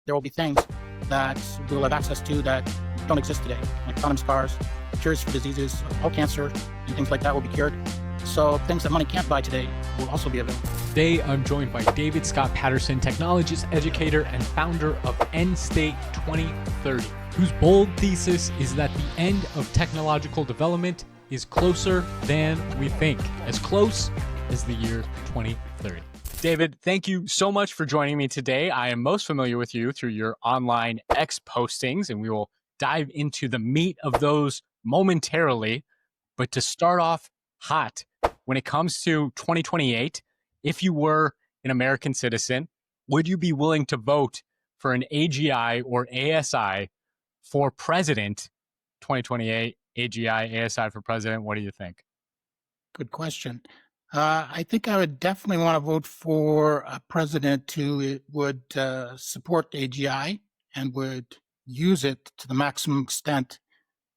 there will be things that we'll have access to that don't exist today, like quantum scars, cures for diseases, all cancer, and things like that will be cured. So things that money can't buy today will also be available. Today, I'm joined by David Scott Patterson, technologist, educator, and founder of End State 2030, whose bold thesis is that the end of technological development is closer than we think, as close as the year 2030. David, thank you so much for joining me today. I am most familiar with you through your online X postings, and we will dive into the meat of those momentarily. But to start off hot, when it comes to 2028, if you were an American citizen, would you be willing to vote for an AGI or ASI for president? 2028, AGI, ASI for president. What do you think? Good question. I think I would definitely want to vote for a president who would support AGI and would use it to the maximum extent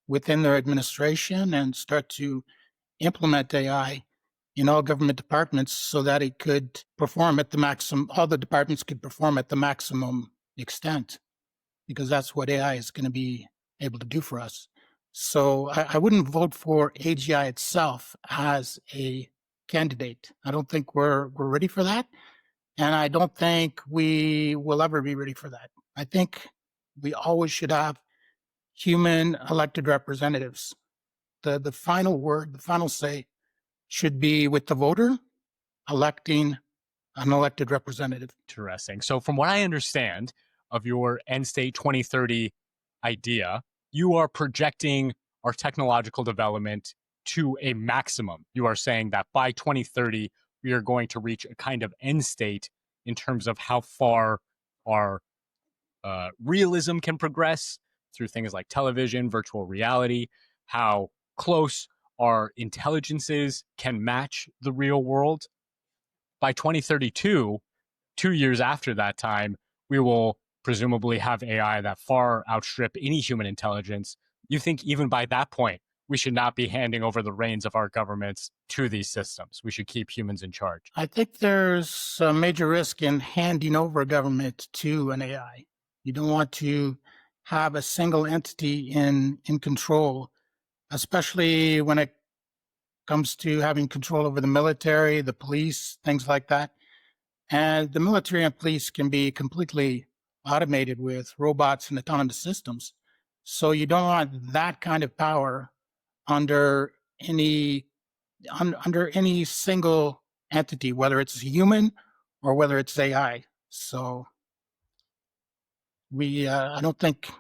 within their administration and start to implement AI in all government departments so that it could perform at the maximum, all the departments could perform at the maximum extent, because that's what AI is going to be able to do for us. So I wouldn't vote for AGI itself as a candidate. I don't think we're ready for that. And I don't think we will ever be ready for that. I think we always should have human elected representatives. The final word, the final say should be with the voter electing an elected representative. Interesting. So from what I understand of your End State 2030 idea, you are projecting our technological development to a maximum. You are saying that by 2030, we are going to reach a kind of end state in terms of how far our realism can progress through things like television, virtual reality, how close our intelligences can match the real world. By 2032, 2 years after that time, we will presumably have AI that far outstrip any human intelligence. You think even by that point, we should not be handing over the reins of our governments to these systems? We should keep humans in charge. I think there's a major risk in handing over government to an AI. You don't want to have a single entity in control, especially when it comes to having control over the military, the police, things like that. And the military and police can be completely automated with robots and autonomous systems. So you don't want that kind of power under any single entity, whether it's human or whether it's AI. So I don't think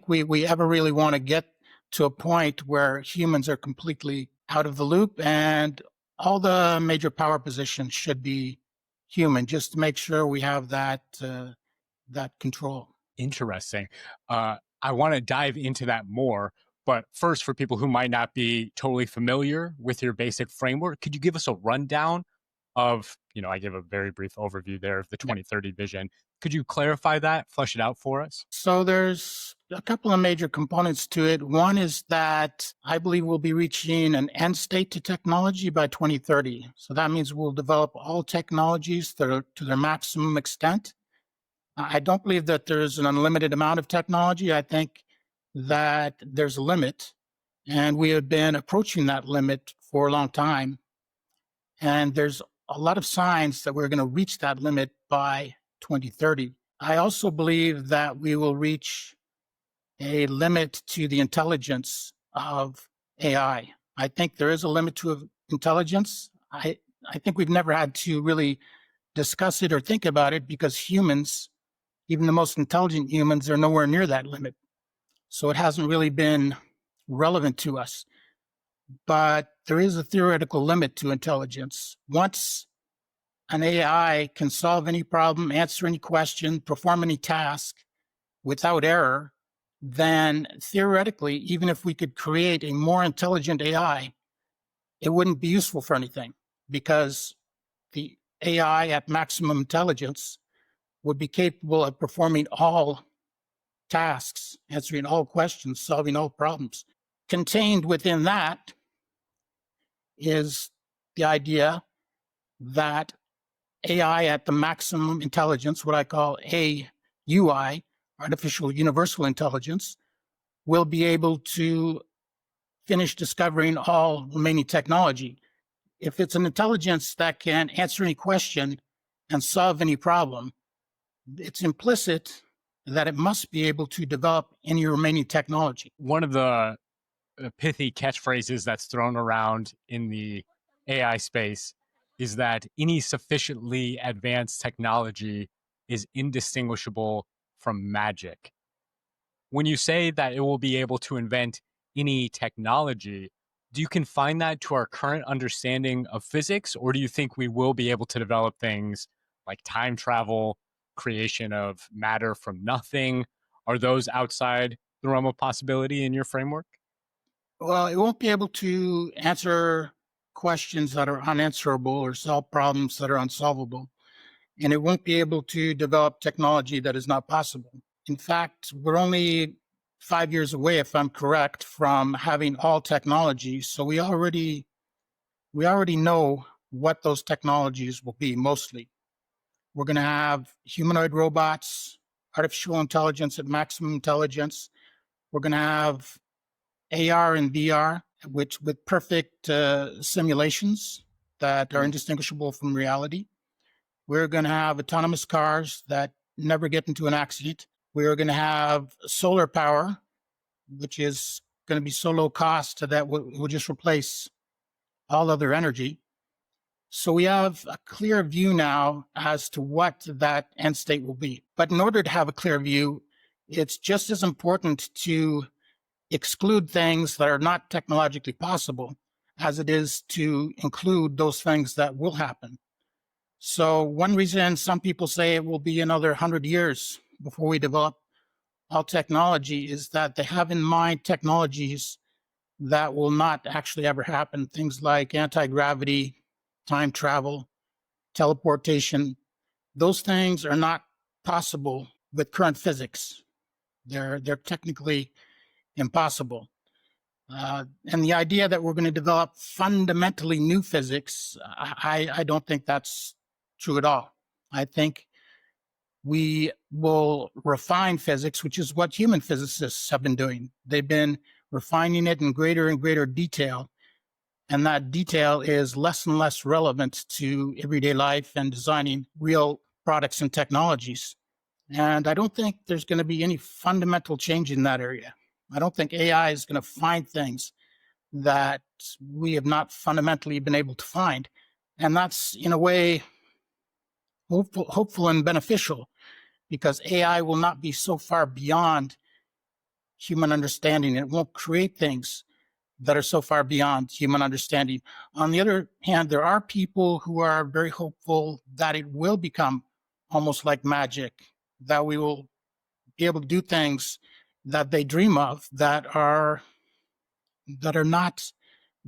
we ever really want to get to a point where humans are completely out of the loop, and all the major power positions should be human, just to make sure we have that control. Interesting. I want to dive into that more. But first, for people who might not be totally familiar with your basic framework, could you give us a rundown of, I gave a very brief overview there of the 2030 vision. Could you clarify that, flesh it out for us? So there's a couple of major components to it. One is that I believe we'll be reaching an end state to technology by 2030. So that means we'll develop all technologies to their maximum extent. I don't believe that there's an unlimited amount of technology. I think that there's a limit, and we have been approaching that limit for a long time. And there's a lot of signs that we're going to reach that limit by 2030. I also believe that we will reach a limit to the intelligence of AI. I think there is a limit to intelligence. I think we've never had to really discuss it or think about it, because humans, even the most intelligent humans, are nowhere near that limit. So it hasn't really been relevant to us. But there is a theoretical limit to intelligence. Once an AI can solve any problem, answer any question, perform any task without error, then theoretically, even if we could create a more intelligent AI, it wouldn't be useful for anything, because the AI at maximum intelligence would be capable of performing all tasks, answering all questions, solving all problems. Contained within that is the idea that AI at the maximum intelligence, what I call AUI, artificial universal intelligence, will be able to finish discovering all remaining technology. If it's an intelligence that can answer any question and solve any problem, it's implicit that it must be able to develop any remaining technology. One of the pithy catchphrases that's thrown around in the AI space is that any sufficiently advanced technology is indistinguishable from magic. When you say that it will be able to invent any technology, do you confine that to our current understanding of physics, or do you think we will be able to develop things like time travel, creation of matter from nothing? Are those outside the realm of possibility in your framework? Well, it won't be able to answer questions that are unanswerable or solve problems that are unsolvable. And it won't be able to develop technology that is not possible. In fact, we're only 5 years away, if I'm correct, from having all technology. So we already know what those technologies will be mostly. We're going to have humanoid robots, artificial intelligence at maximum intelligence. We're going to have AR and VR, which with perfect simulations that are indistinguishable from reality. We're going to have autonomous cars that never get into an accident. We're going to have solar power, which is going to be so low cost that will just replace all other energy. So we have a clear view now as to what that end state will be. But in order to have a clear view, it's just as important to exclude things that are not technologically possible as it is to include those things that will happen. So one reason some people say it will be another 100 years before we develop all technology is that they have in mind technologies that will not actually ever happen. Things like anti-gravity, time travel, teleportation. Those things are not possible with current physics. They're technically impossible. And the idea that we're going to develop fundamentally new physics, I don't think that's true at all. I think we will refine physics, which is what human physicists have been doing. They've been refining it in greater and greater detail. And that detail is less and less relevant to everyday life and designing real products and technologies. And I don't think there's going to be any fundamental change in that area. I don't think AI is going to find things that we have not fundamentally been able to find. And that's, in a way, hopeful and beneficial, because AI will not be so far beyond human understanding. It won't create things that are so far beyond human understanding. On the other hand, there are people who are very hopeful that it will become almost like magic, that we will be able to do things that they dream of that are not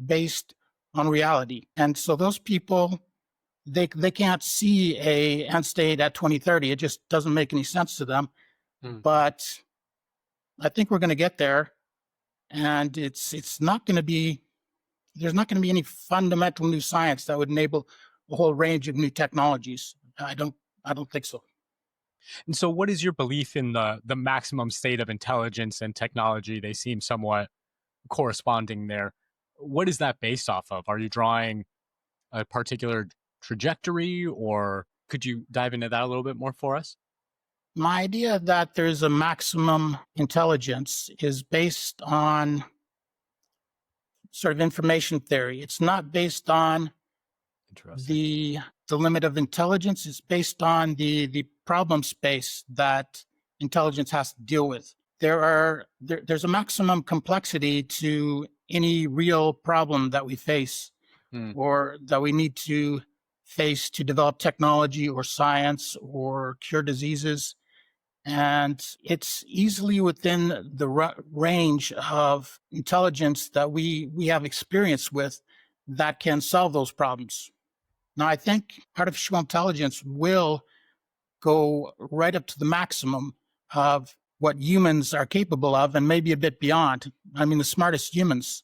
based on reality. And so those people, they can't see a end state at 2030. It just doesn't make any sense to them. But I think we're going to get there, and it's not going to be, there's not going to be any fundamental new science that would enable a whole range of new technologies. I don't think so. And so what is your belief in the maximum state of intelligence and technology? They seem somewhat corresponding there. What is that based off of? Are you drawing a particular trajectory, or could you dive into that a little bit more for us? My idea that there's a maximum intelligence is based on sort of information theory. It's not based on Interesting. the limit of intelligence. It's based on the problem space that intelligence has to deal with. There's a maximum complexity to any real problem that we face or that we need to face to develop technology or science or cure diseases. And it's easily within the range of intelligence that we have experience with that can solve those problems. Now, I think artificial intelligence will go right up to the maximum of what humans are capable of and maybe a bit beyond. I mean, the smartest humans.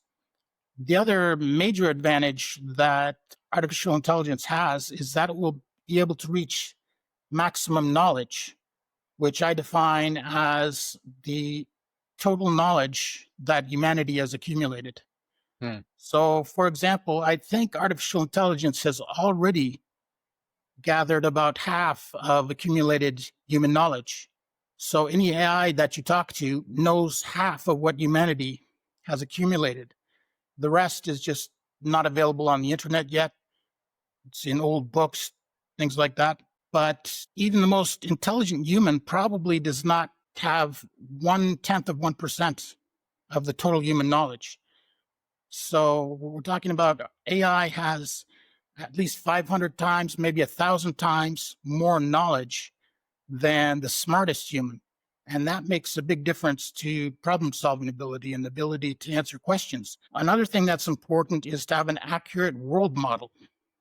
The other major advantage that artificial intelligence has is that it will be able to reach maximum knowledge, which I define as the total knowledge that humanity has accumulated. Hmm. So, for example, I think artificial intelligence has already gathered about half of accumulated human knowledge. So, any AI that you talk to knows half of what humanity has accumulated. The rest is just not available on the internet yet. It's in old books, things like that. But even the most intelligent human probably does not have 1/10 of 1% of the total human knowledge. So we're talking about AI has at least 500 times, maybe 1,000 times more knowledge than the smartest human. And that makes a big difference to problem solving ability and the ability to answer questions. Another thing that's important is to have an accurate world model.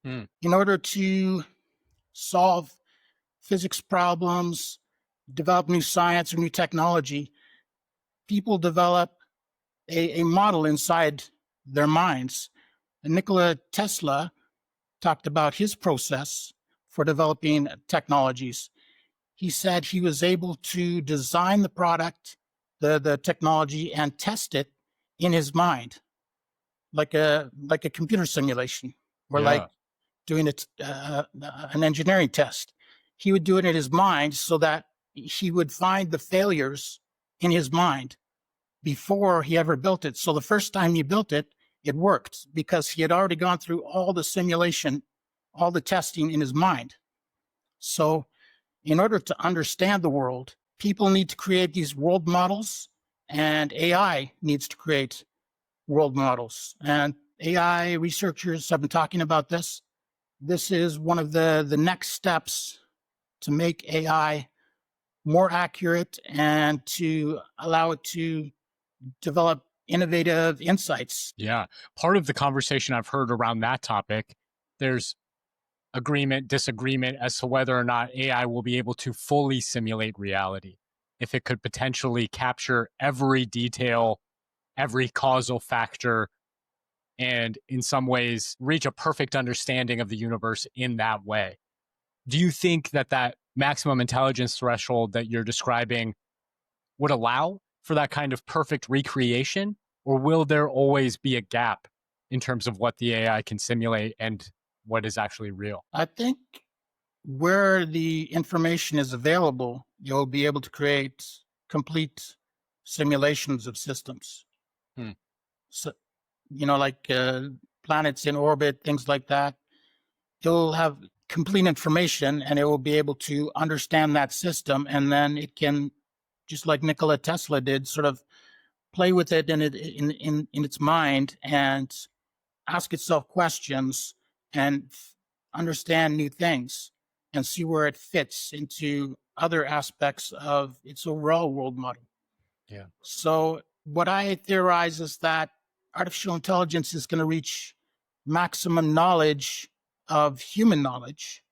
Hmm. In order to solve physics problems, develop new science or new technology, people develop a model inside their minds. And Nikola Tesla talked about his process for developing technologies. He said he was able to design the product, the technology, and test it in his mind, like a computer simulation, or like Yeah. doing an engineering test. He would do it in his mind so that he would find the failures in his mind before he ever built it. So the first time he built it, it worked because he had already gone through all the simulation, all the testing in his mind. So in order to understand the world, people need to create these world models, and AI needs to create world models. And AI researchers have been talking about this. This is one of the next steps to make AI more accurate and to allow it to develop innovative insights. Yeah. Part of the conversation I've heard around that topic, there's agreement, disagreement as to whether or not AI will be able to fully simulate reality. If it could potentially capture every detail, every causal factor, and in some ways reach a perfect understanding of the universe in that way. Do you think that that maximum intelligence threshold that you're describing would allow for that kind of perfect recreation? Or will there always be a gap in terms of what the AI can simulate and what is actually real? I think where the information is available, you'll be able to create complete simulations of systems. Hmm. So, like planets in orbit, things like that. You'll have complete information and it will be able to understand that system. And then it can, just like Nikola Tesla did, sort of play with it in its mind and ask itself questions and understand new things and see where it fits into other aspects of its overall world model. Yeah. So, what I theorize is that artificial intelligence is going to reach maximum knowledge of human knowledge.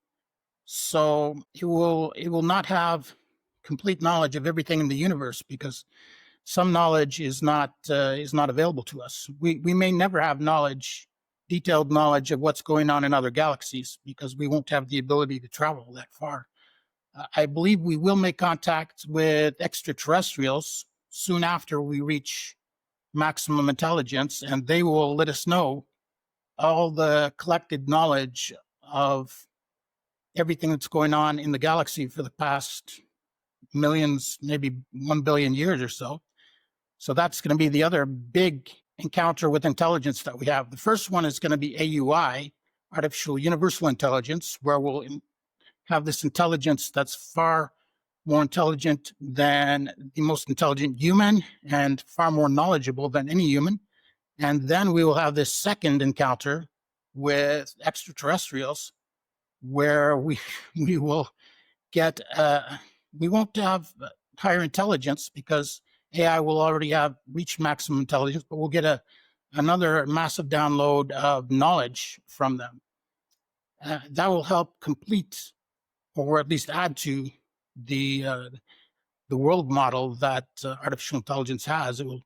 So it will not have complete knowledge of everything in the universe because some knowledge is not available to us. We may never have detailed knowledge of what's going on in other galaxies because we won't have the ability to travel that far. I believe we will make contact with extraterrestrials soon after we reach maximum intelligence, and they will let us know all the collected knowledge of everything that's going on in the galaxy for the past millions, maybe 1 billion years or so. So that's going to be the other big encounter with intelligence that we have. The first one is going to be AUI, artificial universal intelligence, where we'll have this intelligence that's far more intelligent than the most intelligent human and far more knowledgeable than any human. And then we will have this second encounter with extraterrestrials where we will get we won't have higher intelligence because AI will already have reached maximum intelligence, but we'll get another massive download of knowledge from them. That will help complete, or at least add to the the world model that artificial intelligence has. It will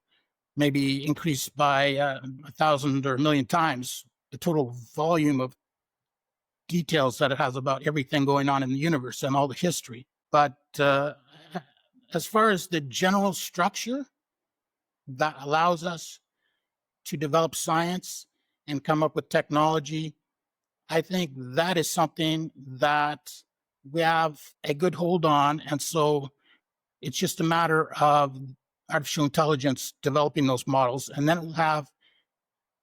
maybe increase by 1,000 or 1,000,000 times the total volume of details that it has about everything going on in the universe and all the history. But as far as the general structure that allows us to develop science and come up with technology, I think that is something that we have a good hold on. And so it's just a matter of artificial intelligence developing those models, and then it will have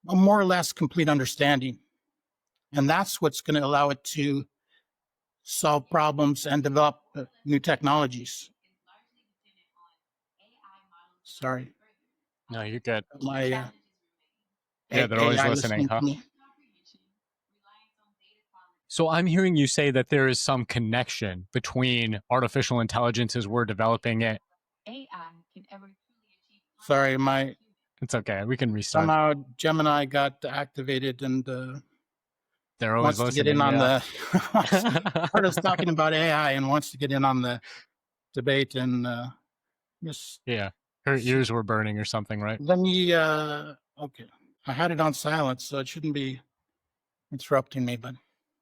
a more or less complete understanding. And that's what's going to allow it to solve problems and develop new technologies. Sorry, No, you're good. my Yeah, they're always AI listening, listening huh? to me. So I'm hearing you say that there is some connection between artificial intelligence as we're developing it. Sorry, my It's okay. We can restart. somehow Gemini got activated and They're always wants to get in listening. on Yeah. heard us talking about AI and wants to get in on the debate. And just Yeah. Her ears were burning or something, right? let me okay, I had it on silence, so it shouldn't be interrupting me. But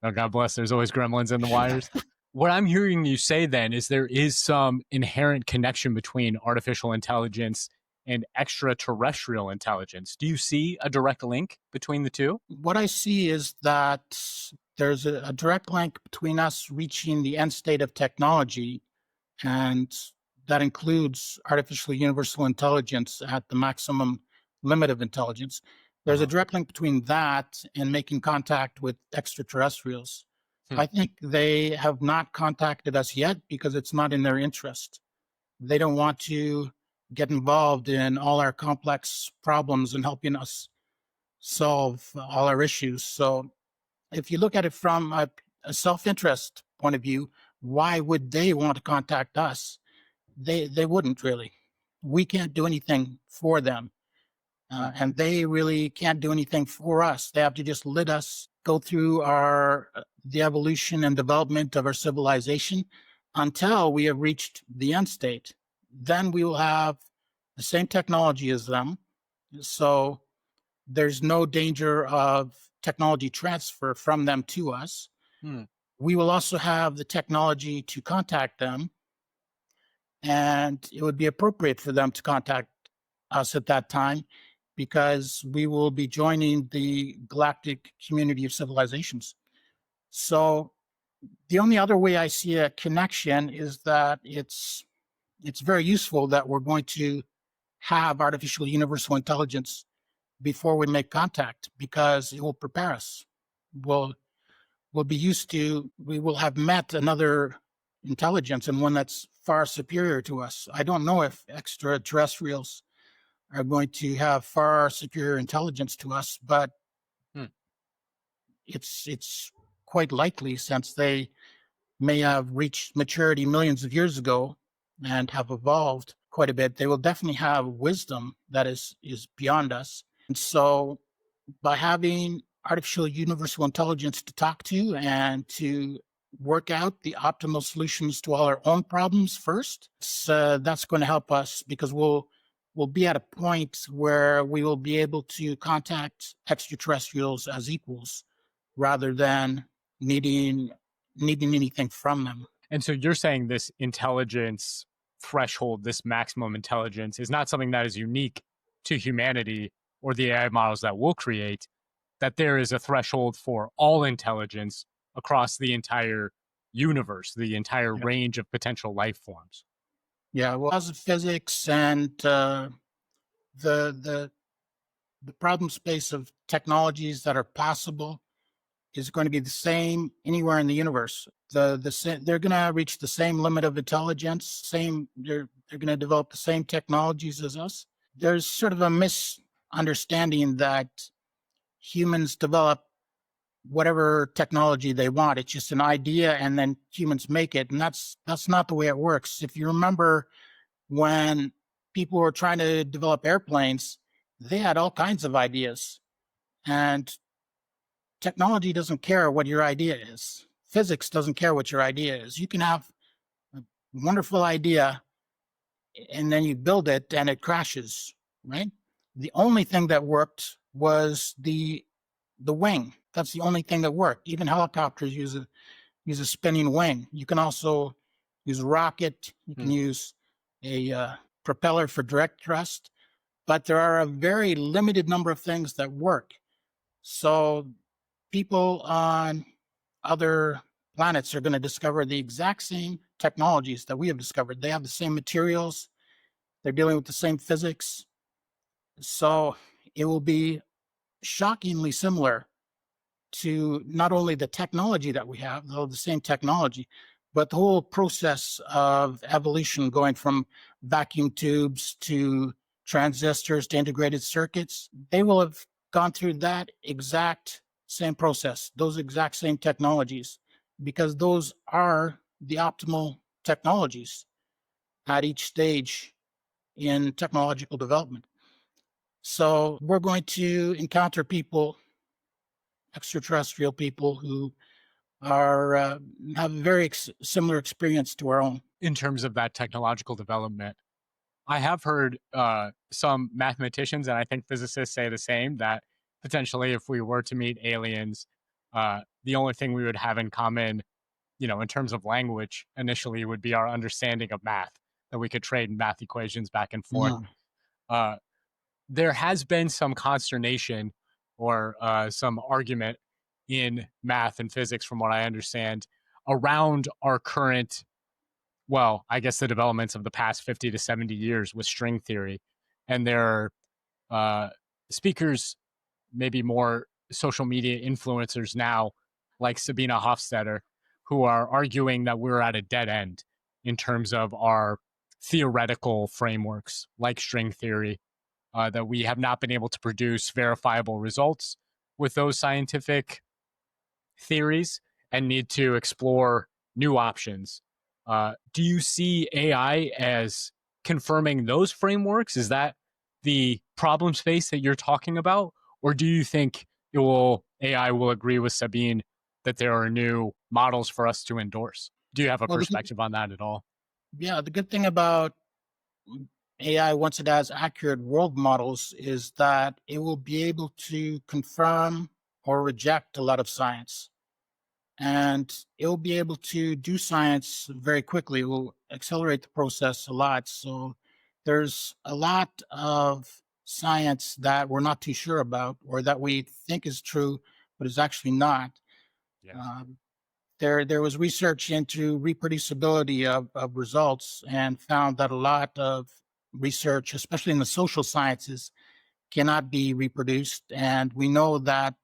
Oh, God bless. There's always gremlins in the wires. What I'm hearing you say then is there is some inherent connection between artificial intelligence and extraterrestrial intelligence. Do you see a direct link between the two? what I see is that there's a direct link between us reaching the end state of technology, and that includes artificial universal intelligence at the maximum limit of intelligence. There's a direct link between that and making contact with extraterrestrials. Hmm. I think they have not contacted us yet because it's not in their interest. They don't want to get involved in all our complex problems and helping us solve all our issues. So if you look at it from a self-interest point of view, why would they want to contact us? They wouldn't really. We can't do anything for them, and they really can't do anything for us. They have to just let us go through our the evolution and development of our civilization until we have reached the end state. Then we will have the same technology as them, so there's no danger of technology transfer from them to us. Hmm. We will also have the technology to contact them, and it would be appropriate for them to contact us at that time because we will be joining the galactic community of civilizations. So the only other way I see a connection is that it's very useful that we're going to have artificial universal intelligence before we make contact because it will prepare us. We'll be used to, we will have met another intelligence and one that's far superior to us. I don't know if extraterrestrials are going to have far superior intelligence to us, but Hmm. it's quite likely since they may have reached maturity millions of years ago and have evolved quite a bit. They will definitely have wisdom that is beyond us. And so by having artificial universal intelligence to talk to and to work out the optimal solutions to all our own problems first, that's going to help us because we'll be at a point where we will be able to contact extraterrestrials as equals rather than needing anything from them. And so you're saying this intelligence threshold, this maximum intelligence, is not something that is unique to humanity or the AI models that we'll create, that there is a threshold for all intelligence across the entire universe, the entire Yeah. range of potential life forms. Yeah, well, laws of physics and the the problem space of technologies that are possible is going to be the same anywhere in the universe. They're going to reach the same limit of intelligence. They're going to develop the same technologies as us. There's sort of a misunderstanding that humans develop whatever technology they want. It's just an idea, and then humans make it, and that's not the way it works. If you remember when people were trying to develop airplanes, they had all kinds of ideas, and technology doesn't care what your idea is. Physics doesn't care what your idea is. You can have a wonderful idea and then you build it and it crashes, right? The only thing that worked was the wing. that's the only thing that worked. Even helicopters use a spinning wing. You can also use a rocket. You can Hmm. use a propeller for direct thrust, but there are a very limited number of things that work. So people on other planets are going to discover the exact same technologies that we have discovered. They have the same materials. They're dealing with the same physics. So it will be shockingly similar to not only the technology that we have, though the same technology, but the whole process of evolution going from vacuum tubes to transistors to integrated circuits. They will have gone through that exact same process, those exact same technologies, because those are the optimal technologies at each stage in technological development. So we're going to encounter people, extraterrestrial people, who are have a very similar experience to our own. In terms of that technological development, I have heard some mathematicians and I think physicists say the same, that potentially if we were to meet aliens, the only thing we would have in common, in terms of language initially would be our understanding of math, that we could trade math equations back and forth. Mm. Uh, there has been some consternation or some argument in math and physics, from what I understand, around our current, well, I guess the developments of the past 50 to 70 years with string theory. And there are speakers, maybe more social media influencers now, like Sabina Hofstetter, who are arguing that we're at a dead end in terms of our theoretical frameworks, like string theory, that we have not been able to produce verifiable results with those scientific theories and need to explore new options. Do you see AI as confirming those frameworks? Is that the problem space that you're talking about? Or do you think AI will agree with Sabine that there are new models for us to endorse? Do you have a Well, perspective on that at all? yeah, the good thing about AI, once it has accurate world models, is that it will be able to confirm or reject a lot of science. And it will be able to do science very quickly. It will accelerate the process a lot. So there's a lot of science that we're not too sure about, or that we think is true, but is actually not. Yeah. Um, there was research into reproducibility of results, and found that a lot of research, especially in the social sciences, cannot be reproduced. And we know that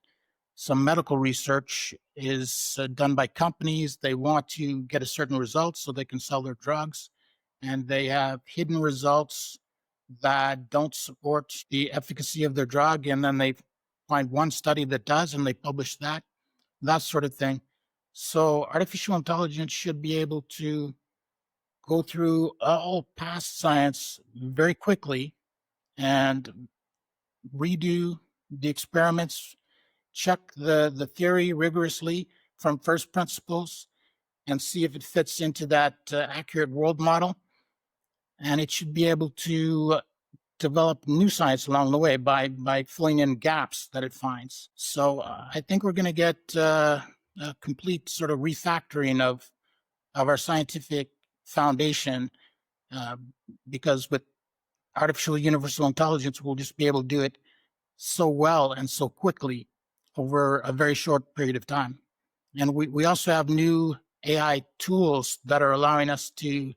some medical research is done by companies. They want to get a certain result so they can sell their drugs, and they have hidden results that don't support the efficacy of their drug. And then they find one study that does, and they publish that sort of thing. So artificial intelligence should be able to go through all past science very quickly and redo the experiments, check the theory rigorously from first principles, and see if it fits into that accurate world model. And it should be able to develop new science along the way by filling in gaps that it finds. So I think we're going to get a complete sort of refactoring of our scientific foundation, uh, because with artificial universal intelligence, we'll just be able to do it so well and so quickly over a very short period of time. And we also have new AI tools that are allowing us to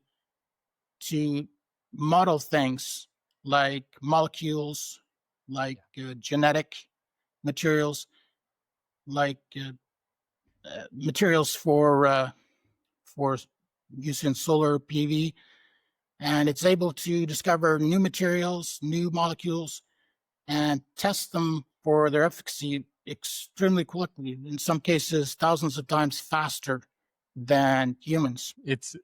model things like molecules, like genetic materials, like materials for use in solar PV. And it's able to discover new materials, new molecules, and test them for their efficacy extremely quickly, in some cases thousands of times faster than humans. It's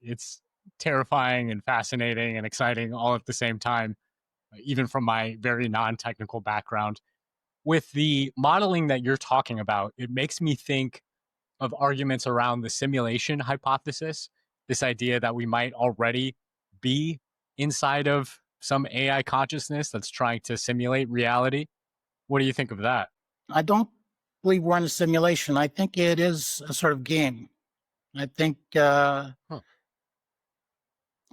terrifying and fascinating and exciting all at the same time, even from my very non-technical background. With the modeling that you're talking about, it makes me think of arguments around the simulation hypothesis, this idea that we might already be inside of some AI consciousness that's trying to simulate reality. What do you think of that? I don't believe we're in a simulation. I think it is a sort of game. I think Huh.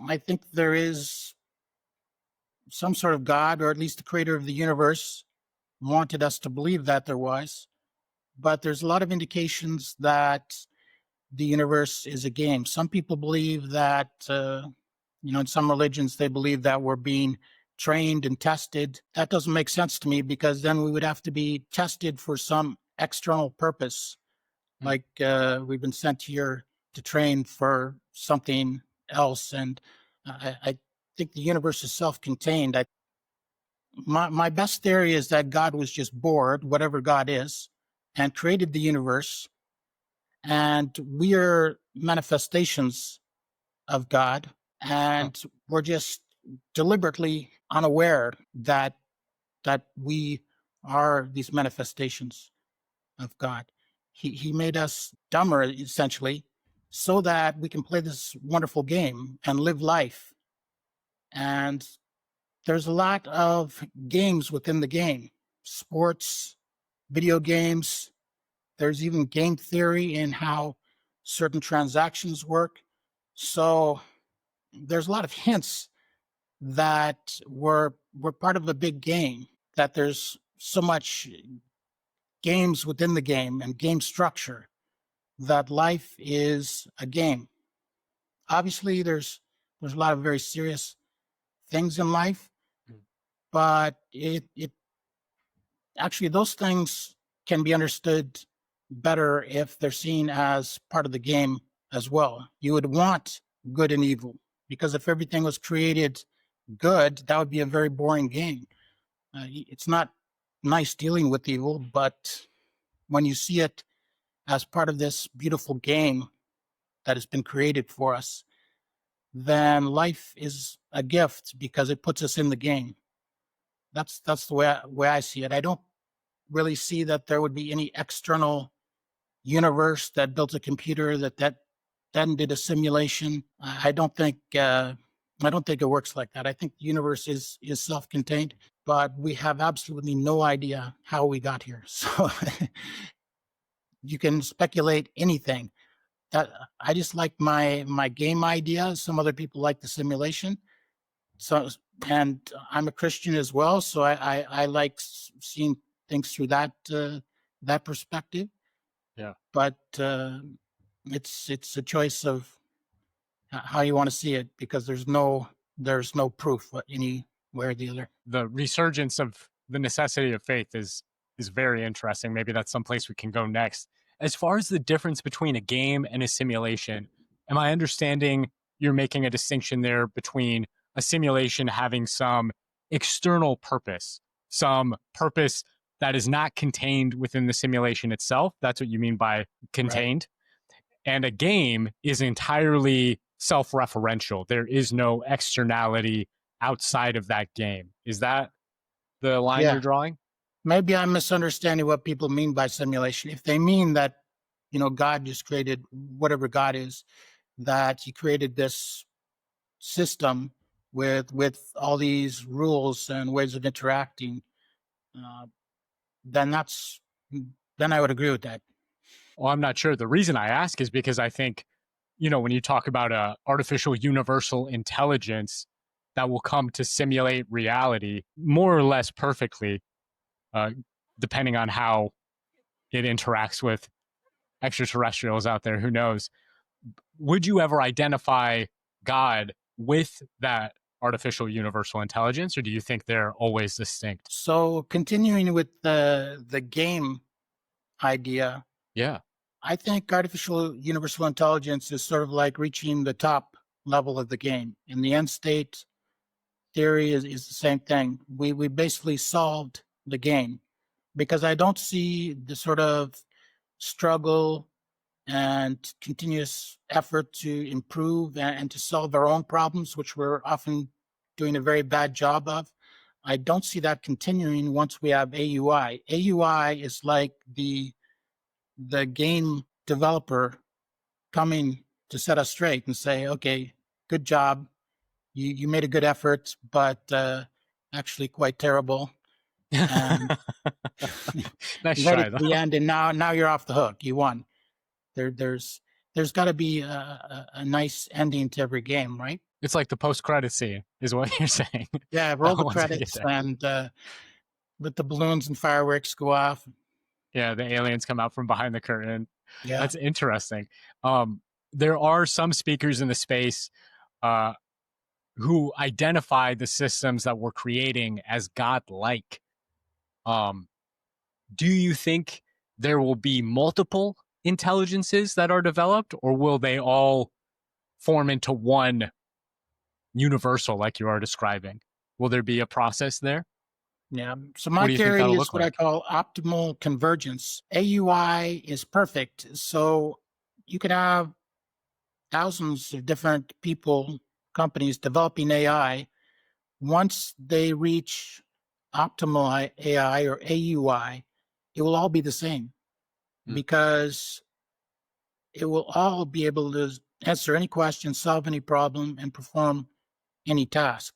I think there is some sort of God, or at least the creator of the universe, wanted us to believe that there was. But there's a lot of indications that the universe is a game. Some people believe that, in some religions, they believe that we're being trained and tested. That doesn't make sense to me because then we would have to be tested for some external purpose, Hmm. like we've been sent here to train for something else. And I think the universe is self-contained. My best theory is that God was just bored, whatever God is, and created the universe. And we are manifestations of God. Huh. And we're just deliberately unaware that we are these manifestations of God. He made us dumber, essentially, so that we can play this wonderful game and live life. And there's a lot of games within the game, sports, video games. There's even game theory in how certain transactions work. So there's a lot of hints that we're part of a big game, that there's so much games within the game and game structure, that life is a game. Obviously, there's a lot of very serious things in life, Hmm. but it actually, those things can be understood better if they're seen as part of the game as well. You would want good and evil, because if everything was created good, that would be a very boring game. It's not nice dealing with evil, but when you see it as part of this beautiful game that has been created for us, then life is a gift because it puts us in the game. That's the way I see it. I don't really see that there would be any external universe that built a computer that then did a simulation. I don't think it works like that. I think the universe is self-contained, but we have absolutely no idea how we got here. So you can speculate anything. That I just like my game idea. Some other people like the simulation. So, and I'm a Christian as well, so I like seeing things through that perspective. Yeah. But it's a choice of how you want to see it, because there's no proof any way or the other. The resurgence of the necessity of faith is very interesting. Maybe that's someplace we can go next. As far as the difference between a game and a simulation, am I understanding you're making a distinction there between a simulation having some external purpose, some purpose that is not contained within the simulation itself? That's what you mean by Right. contained. And a game is entirely self-referential. There is no externality outside of that game. Is that the line Yeah. you're drawing? Maybe I'm misunderstanding what people mean by simulation. If they mean that, God just created whatever God is, that he created this system with all these rules and ways of interacting, uh, then that's then I would agree with that. Well, I'm not sure. The reason I ask is because I think, when you talk about a artificial universal intelligence that will come to simulate reality more or less perfectly, uh, depending on how it interacts with extraterrestrials out there, who knows? Would you ever identify God with that artificial universal intelligence, or do you think they're always distinct? So continuing with the game idea, Yeah. I think artificial universal intelligence is sort of like reaching the top level of the game. And the end state theory is the same thing. We basically solved the game, because I don't see the sort of struggle and continuous effort to improve and to solve our own problems, which we're often doing a very bad job of. I don't see that continuing once we have AUI. AUI is like the game developer coming to set us straight and say, okay, good job. You made a good effort, but actually quite terrible. and Nice you made it try, to the though. end, and now you're off the hook. You won. There's got to be a nice ending to every game, right? It's like the post-credit scene, is what you're saying. Yeah, roll the Once we get credits there. and let the balloons and fireworks go off. Yeah, the aliens come out from behind the curtain. Yeah, That's interesting. Um, there are some speakers in the space uh, who identify the systems that we're creating as godlike. Um, do you think there will be multiple intelligences that are developed, or will they all form into one universal, like you are describing? Will there be a process there? yeah. So What my do you think theory that'll is look what I like? call optimal convergence. AUI is perfect. So you could have thousands of different people, companies developing AI. Once they reach optimal AI or AUI, it will all be the same Mm. because it will all be able to answer any question, solve any problem, and perform any task.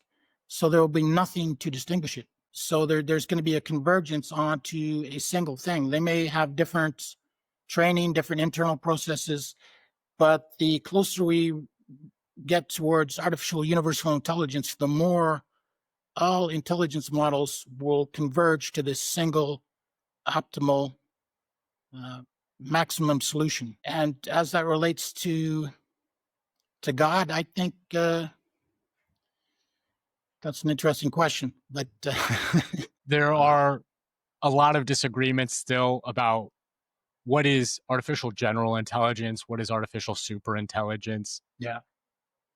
So there will be nothing to distinguish it. So there's going to be a convergence onto a single thing. They may have different training, different internal processes, but the closer we get towards artificial universal intelligence, the more all intelligence models will converge to this single optimal uh, maximum solution. And as that relates to God, I think that's an interesting question. But There uh, are a lot of disagreements still about what is artificial general intelligence, what is artificial superintelligence. yeah,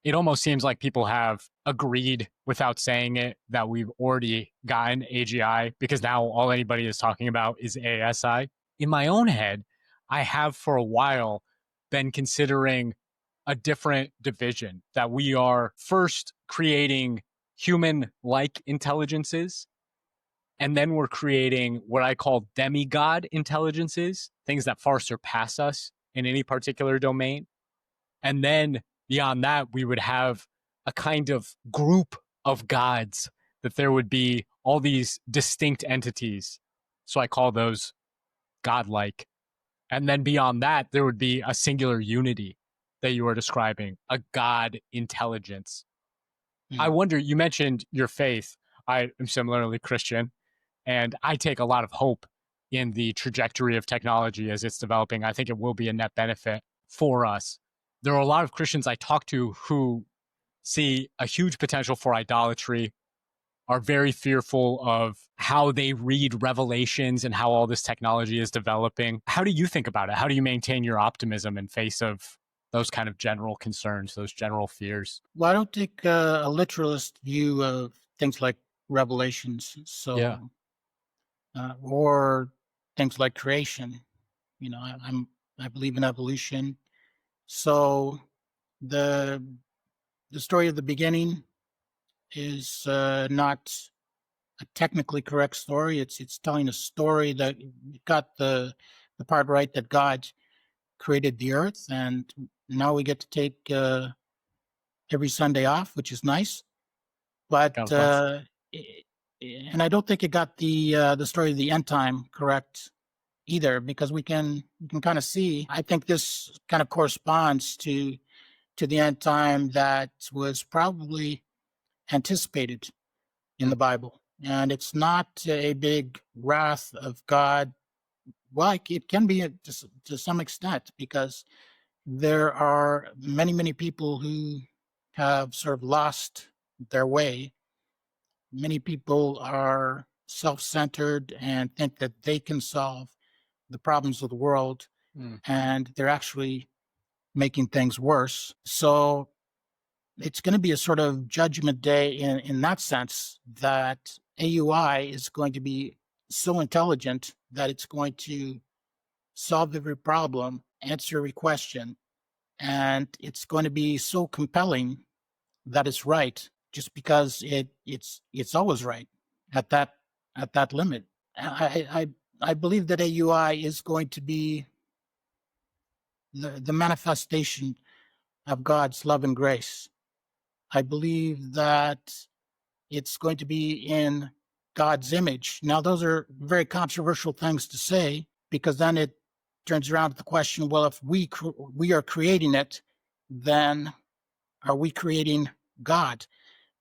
It almost seems like people have agreed without saying it that we've already gotten AGI because now all anybody is talking about is ASI. In my own head, I have for a while been considering a different division that we are first creating human like intelligences, and then we're creating what I call demigod intelligences, things that far surpass us in any particular domain. And then beyond that, we would have a kind of group of gods, that there would be all these distinct entities. So I call those godlike. And then beyond that, there would be a singular unity that you are describing, a God intelligence. I mm, wonder, you mentioned your faith. I am similarly Christian, and I take a lot of hope in the trajectory of technology as it's developing. I think it will be a net benefit for us. There are a lot of Christians I talk to who see a huge potential for idolatry, are very fearful of how they read revelations and how all this technology is developing. How do you think about it? How do you maintain your optimism in face of those kind of general concerns, those general fears? well, I don't take a literalist view of things like revelations, Yeah. so or things like creation. You know, I believe in evolution. So the the story of the beginning is not a technically correct story. It's telling a story that got the part right that God created the earth, and now we get to take every Sunday off, which is nice. But God bless. I- and I don't think it got the story of the end time correct either, because we can kind of see. I think this kind of corresponds to the end time that was probably anticipated in Mm. the Bible, and it's not a big wrath of God. Well, it can be to some extent, because there are many people who have sort of lost their way. Many people are self-centered and think that they can solve the problems of the world, Mm. and they're actually making things worse. So it's going to be a sort of judgment day in that sense, that AUI is going to be so intelligent that it's going to solve every problem, answer every question, and it's going to be so compelling that it's right, just because it's always right at that limit. I believe that AUI is going to be the manifestation of God's love and grace. I believe that it's going to be in God's image. Now, those are very controversial things to say, because then it turns around to the question, well, if we are creating it, then are we creating God?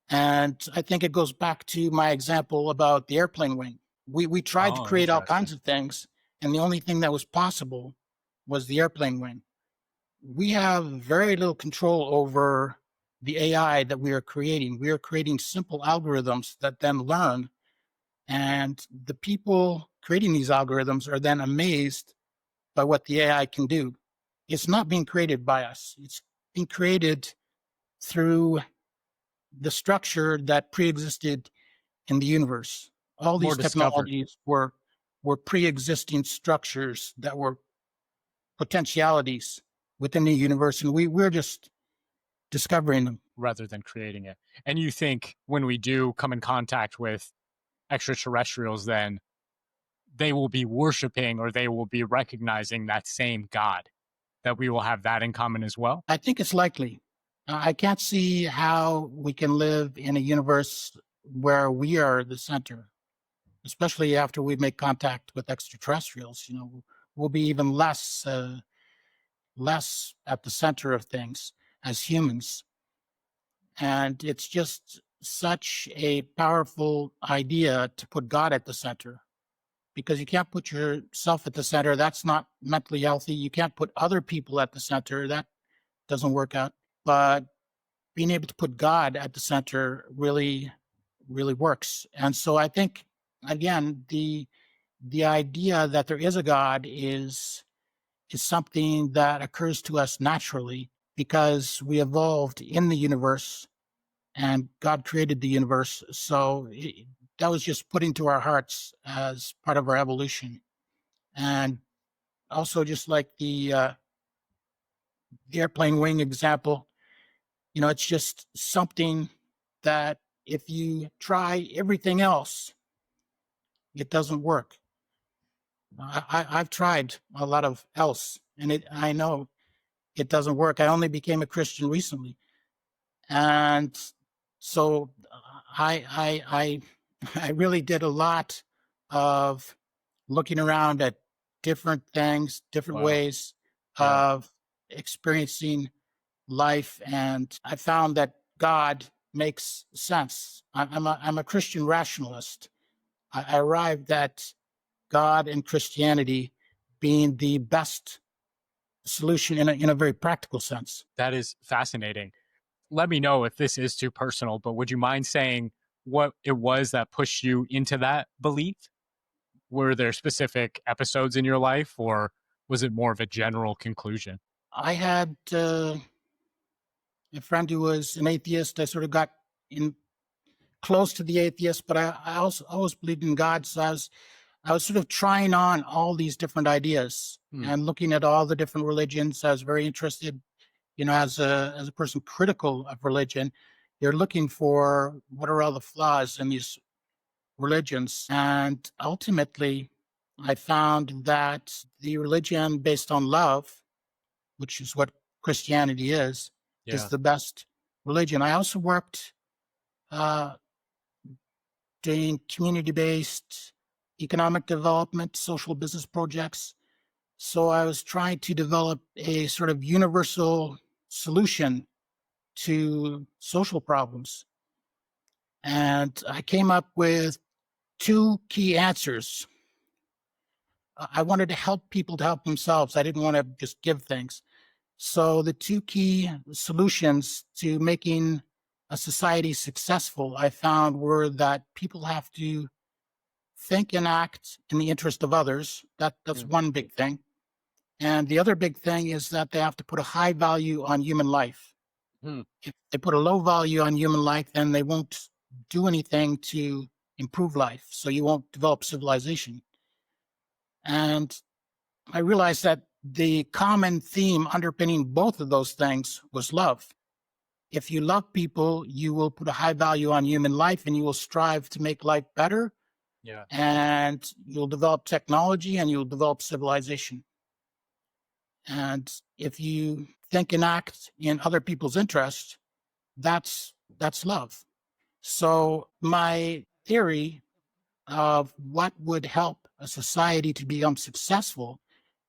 And I think it goes back to my example about the airplane wing. We tried to Oh, create all kinds interesting. of things, and the only thing that was possible was the airplane wing. We have very little control over the AI that we are creating. We are creating simple algorithms that then learn, and the people creating these algorithms are then amazed by what the AI can do. It's not being created by us. It's being created through the structure that pre-existed in the universe. All More these discovered. technologies were pre-existing structures that were potentialities within the universe, and we're just discovering them. Rather than creating it. And you think when we do come in contact with extraterrestrials, then they will be worshiping or they will be recognizing that same God, that we will have that in common as well? I think it's likely. I can't see how we can live in a universe where we are the center, especially after we make contact with extraterrestrials. We'll be even less at the center of things as humans. And it's just such a powerful idea to put God at the center, because you can't put yourself at the center. That's not mentally healthy. You can't put other people at the center. That doesn't work out. But being able to put God at the center really, really works. And so I think, again, the idea that there is a God is something that occurs to us naturally, because we evolved in the universe and God created the universe. So that was just put into our hearts as part of our evolution. And also, just like the airplane wing example, it's just something that if you try everything else, it doesn't work. I've tried a lot of else, and I know it doesn't work. I only became a Christian recently, and so I I really did a lot of looking around at different things, different Wow. ways Yeah. of experiencing life, and I found that God makes sense. I'm a Christian rationalist. I arrived at God and Christianity being the best solution in a very practical sense. That is fascinating. Let me know if this is too personal, but would you mind saying what it was that pushed you into that belief? Were there specific episodes in your life, or was it more of a general conclusion? I had a friend who was an atheist. I sort of got in close to the atheist, but I also always believed in God. So I was sort of trying on all these different ideas Hmm. and looking at all the different religions. I was very interested, as a person critical of religion. You're looking for what are all the flaws in these religions. And ultimately, I found that the religion based on love, which is what Christianity is Yeah. the best religion. I also worked uh, doing community based economic development, social business projects. So I was trying to develop a sort of universal solution to social problems. And I came up with two key answers. I wanted to help people to help themselves. I didn't want to just give things. So the two key solutions to making a society successful, I found, were that people have to think and act in the interest of others. That's Mm. one big thing. And the other big thing is that they have to put a high value on human life. Hmm. If they put a low value on human life, then they won't do anything to improve life. So you won't develop civilization. And I realized that the common theme underpinning both of those things was love. If you love people, you will put a high value on human life and you will strive to make life better, Yeah. and you'll develop technology and you'll develop civilization. And if you think and act in other people's interest, that's love. So my theory of what would help a society to become successful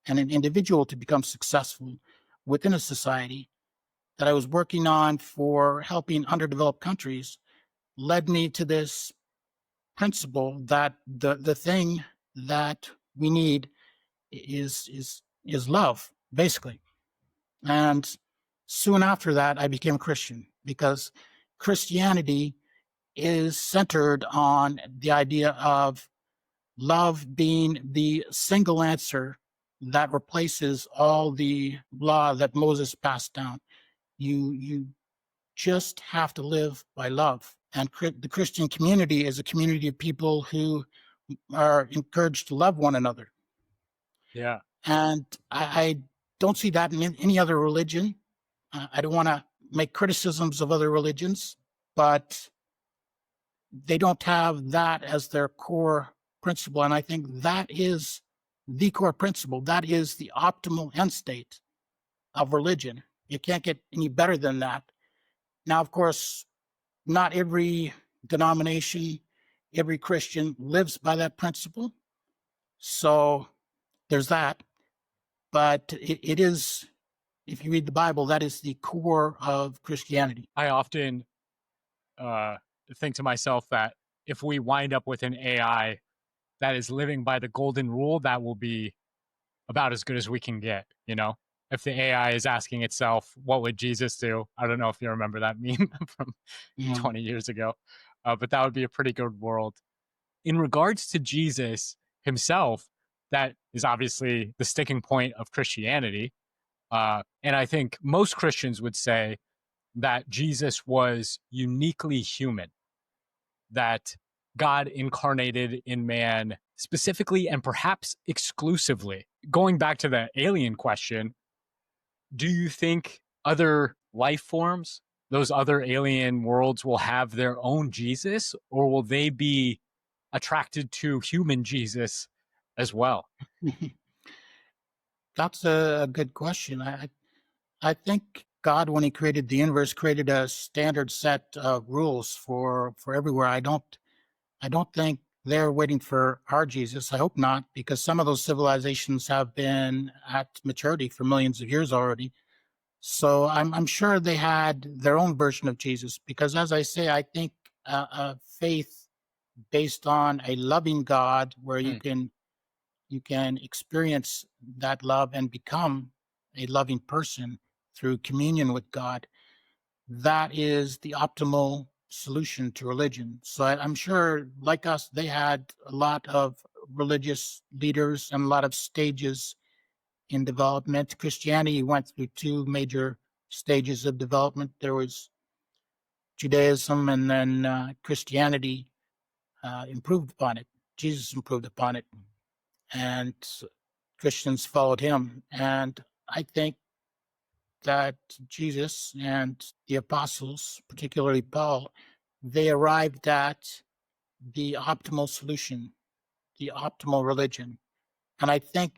and an individual to become successful within a society that I was working on for helping underdeveloped countries led me to this principle that the thing that we need is love, basically. And soon after that, I became a Christian because Christianity is centered on the idea of love being the single answer that replaces all the law that Moses passed down. You just have to live by love. And the Christian community is a community of people who are encouraged to love one another. Yeah. And I don't see that in any other religion. I don't want to make criticisms of other religions, but they don't have that as their core principle. And I think that is the core principle. That is the optimal end state of religion. You can't get any better than that. Now, of course, not every denomination, every Christian lives by that principle. So there's that. But it is, if you read the Bible, that is the core of Christianity. I often uh, think to myself that if we wind up with an AI that is living by the golden rule, that will be about as good as we can get, you know? If the AI is asking itself, what would Jesus do? I don't know if you remember that meme from Yeah. 20 years ago, but that would be a pretty good world. In regards to Jesus himself, that is obviously the sticking point of Christianity. And I think most Christians would say that Jesus was uniquely human, that God incarnated in man specifically and perhaps exclusively. Going back to the alien question, do you think other life forms, those other alien worlds, will have their own Jesus, or will they be attracted to human Jesus as well? That's a good question. I think God, when He created the universe, created a standard set of rules for everywhere. I don't think they're waiting for our Jesus. I hope not, because some of those civilizations have been at maturity for millions of years already. So I'm sure they had their own version of Jesus. Because, as I say, I think a faith based on a loving God, where Hmm. you can experience that love and become a loving person through communion with God, that is the optimal solution to religion. So I'm sure, like us, they had a lot of religious leaders and a lot of stages in development. Christianity went through two major stages of development. There was Judaism, and then Christianity improved upon it. Jesus improved upon it, and Christians followed him. And I think that Jesus and the apostles, particularly Paul, they arrived at the optimal solution, the optimal religion. And I think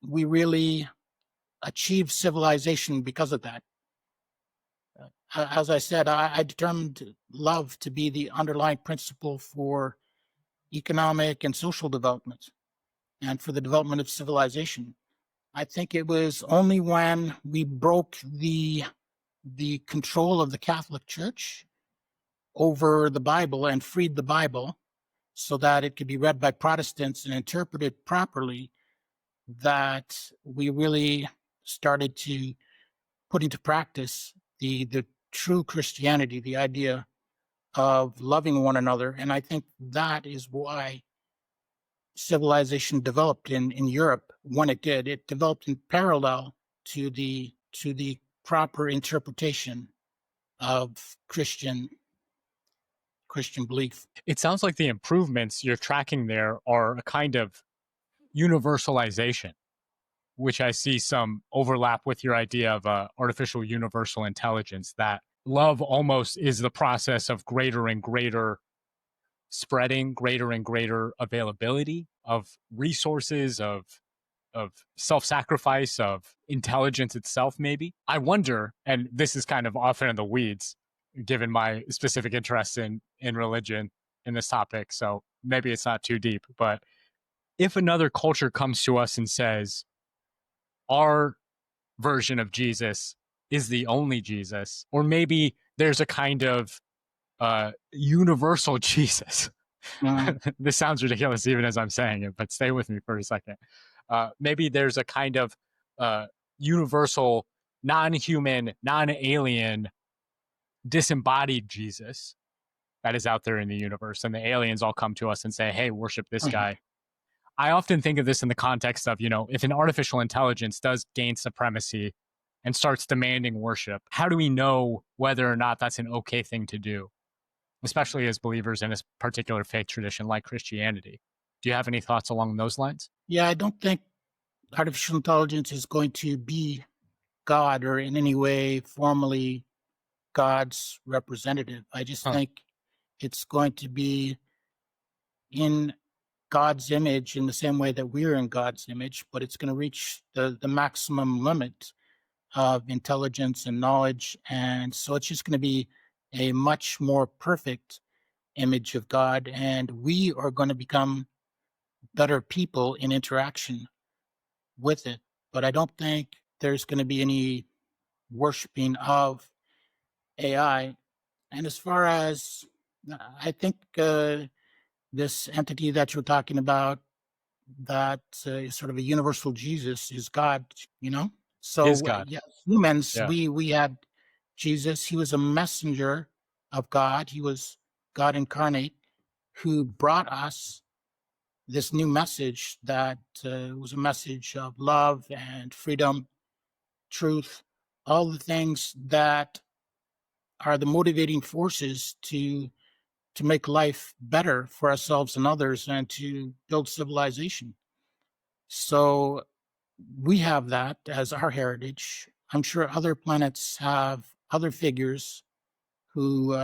we really achieved civilization because of that. As I said, I determined love to be the underlying principle for economic and social development and for the development of civilization. I think it was only when we broke the control of the Catholic Church over the Bible and freed the Bible so that it could be read by Protestants and interpreted properly that we really started to put into practice the true Christianity, the idea of loving one another. And I think that is why civilization developed in Europe when it did. It developed in parallel to the proper interpretation of Christian belief. It sounds like the improvements you're tracking there are a kind of universalization, which I see some overlap with your idea of artificial universal intelligence, that love almost is the process of greater and greater spreading, greater and greater availability of resources, of self-sacrifice, of intelligence itself. Maybe I wonder, and this is kind of often in the weeds given my specific interest in religion, in this topic, so maybe it's not too deep. But if another culture comes to us and says, our version of Jesus is the only Jesus, or maybe there's a kind of universal Jesus. Mm, This sounds ridiculous even as I'm saying it, but stay with me for a second. Maybe there's a kind of uh, universal, non human, non alien, disembodied Jesus that is out there in the universe. And the aliens all come to us and say, hey, worship this mhm. guy. I often think of this in the context of, if an artificial intelligence does gain supremacy and starts demanding worship, how do we know whether or not that's an okay thing to do, especially as believers in a particular faith tradition like Christianity? Do you have any thoughts along those lines? Yeah, I don't think artificial intelligence is going to be God or in any way formally God's representative. I just Huh. think it's going to be in God's image in the same way that we're in God's image, but it's going to reach the maximum limit of intelligence and knowledge. And so it's just going to be a much more perfect image of God. And we are going to become better people in interaction with it. But I don't think there's going to be any worshiping of AI. And as far as I think this entity that you're talking about, that is sort of a universal Jesus, is God, you know? Is So, God. yeah, humans, Yeah. we had Jesus. He was a messenger of God. He was God incarnate who brought us this new message that was a message of love and freedom, truth, all the things that are the motivating forces to make life better for ourselves and others and to build civilization. So we have that as our heritage. I'm sure other planets have other figures who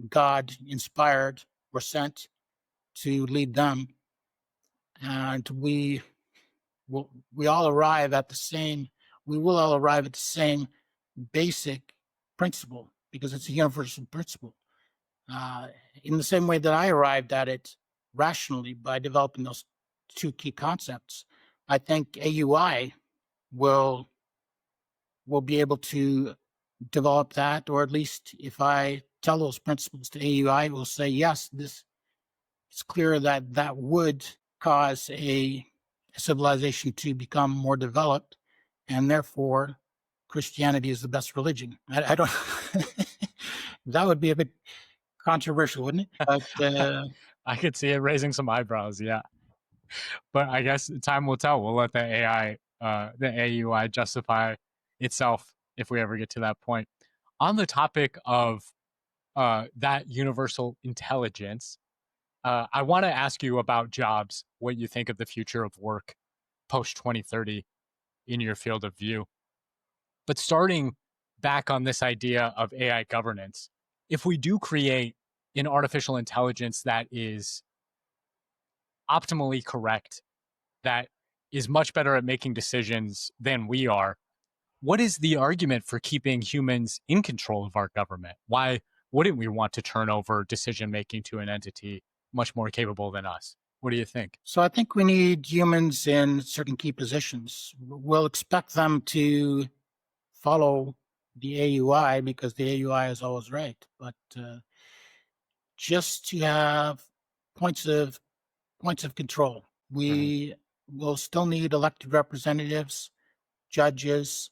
God inspired or sent to lead them, and will we all arrive at the same. We will all arrive at the same basic principle because it's a universal principle. Uh, in the same way that I arrived at it rationally by developing those two key concepts, I think AUI will be able to develop that, or at least if I tell those principles to AUI, it will say yes. This it's clear that that would cause a civilization to become more developed, and therefore Christianity is the best religion. I don't. That would be a bit controversial, wouldn't it? But I could see it raising some eyebrows. Yeah. But I guess time will tell. We'll let the AI, the AUI justify itself if we ever get to that point. On the topic of that universal intelligence, I want to ask you about jobs, what you think of the future of work post 2030 in your field of view. But starting back on this idea of AI governance, if we do create an artificial intelligence that is optimally correct, that is much better at making decisions than we are, what is the argument for keeping humans in control of our government? Why wouldn't we want to turn over decision making to an entity much more capable than us? What do you think? so I think we need humans in certain key positions. We'll expect them to follow the AUI because the AUI is always right. But just to have points of control, Mhm. we will still need elected representatives, judges,